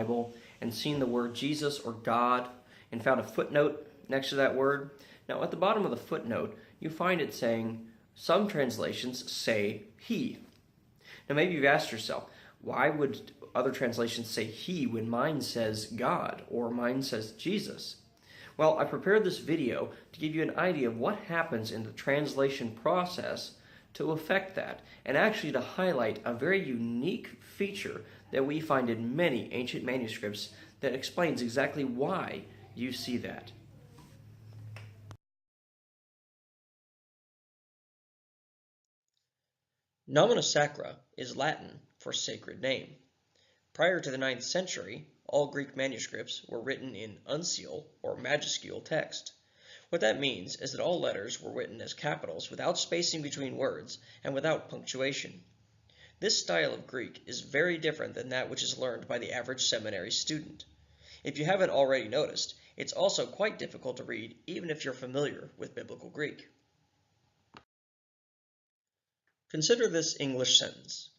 Bible and seen the word Jesus or God and found a footnote next to that word? Now, at the bottom of the footnote, you find it saying, some translations say he. Now, maybe you've asked yourself, why would other translations say he when mine says God or mine says Jesus? Well, I prepared this video to give you an idea of what happens in the translation process to affect that, and actually to highlight a very unique feature that we find in many ancient manuscripts that explains exactly why you see that. Nomina sacra is Latin for sacred name. Prior to the 9th century, all Greek manuscripts were written in uncial or majuscule text. What that means is that all letters were written as capitals without spacing between words and without punctuation. This style of Greek is very different than that which is learned by the average seminary student. If you haven't already noticed, it's also quite difficult to read even if you're familiar with Biblical Greek. Consider this English sentence.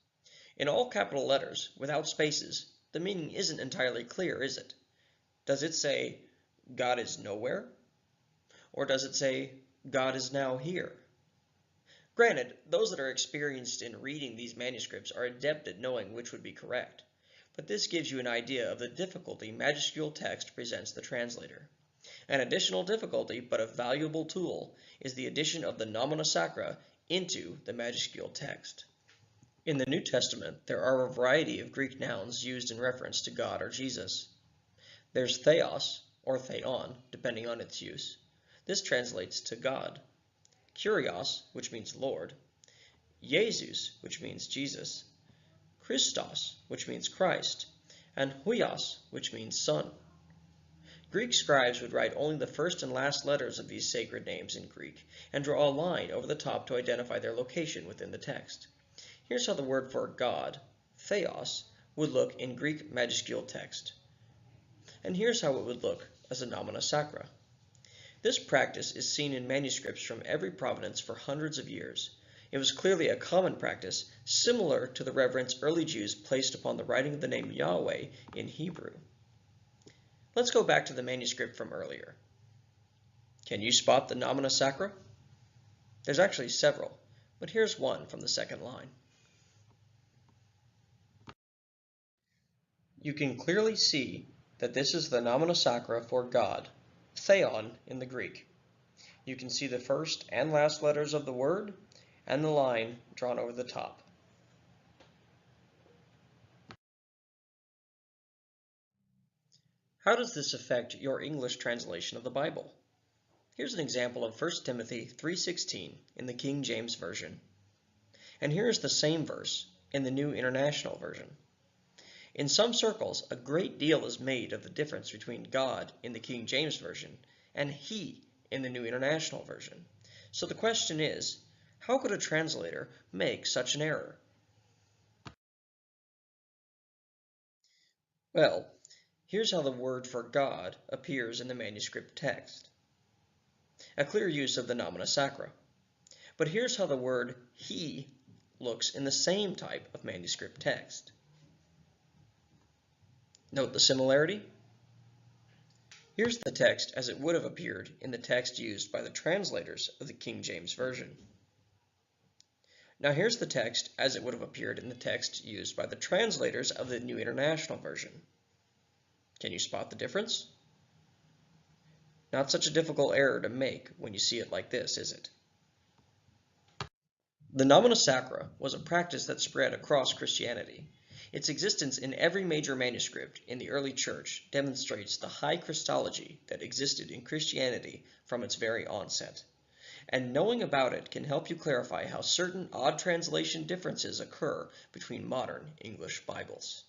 In all capital letters, without spaces, the meaning isn't entirely clear, is it? Does it say, God is nowhere? Or does it say, God is now here? Granted, those that are experienced in reading these manuscripts are adept at knowing which would be correct, but this gives you an idea of the difficulty majuscule text presents the translator. An additional difficulty, but a valuable tool, is the addition of the nomina sacra into the majuscule text. In the New Testament, there are a variety of Greek nouns used in reference to God or Jesus. There's theos, or theon, depending on its use. This translates to God. Kyrios, which means Lord. Jesus, which means Jesus. Christos, which means Christ. And huios, which means Son. Greek scribes would write only the first and last letters of these sacred names in Greek and draw a line over the top to identify their location within the text. Here's how the word for God, theos, would look in Greek majuscule text. And here's how it would look as a nomina sacra. This practice is seen in manuscripts from every provenance for hundreds of years. It was clearly a common practice, similar to the reverence early Jews placed upon the writing of the name Yahweh in Hebrew. Let's go back to the manuscript from earlier. Can you spot the nomina sacra? There's actually several, but here's one from the second line. You can clearly see that this is the nomina sacra for God, theon in the Greek. You can see the first and last letters of the word and the line drawn over the top. How does this affect your English translation of the Bible? Here's an example of 1 Timothy 3:16 in the King James Version. And here's the same verse in the New International Version. In some circles, a great deal is made of the difference between God in the King James Version and He in the New International Version. So the question is, how could a translator make such an error? Well, here's how the word for God appears in the manuscript text. A clear use of the nomina sacra. But here's how the word He looks in the same type of manuscript text. Note the similarity. Here's the text as it would have appeared in the text used by the translators of the King James Version. Now here's the text as it would have appeared in the text used by the translators of the New International Version. Can you spot the difference? Not such a difficult error to make when you see it like this, is it? The nomina sacra was a practice that spread across Christianity. Its existence in every major manuscript in the early church demonstrates the high Christology that existed in Christianity from its very onset. And knowing about it can help you clarify how certain odd translation differences occur between modern English Bibles.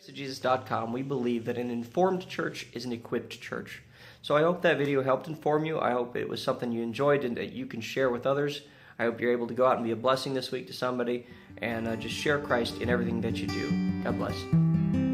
At Jesus.com, we believe that an informed church is an equipped church. So I hope that video helped inform you. I hope it was something you enjoyed and that you can share with others. I hope you're able to go out and be a blessing this week to somebody and just share Christ in everything that you do. God bless.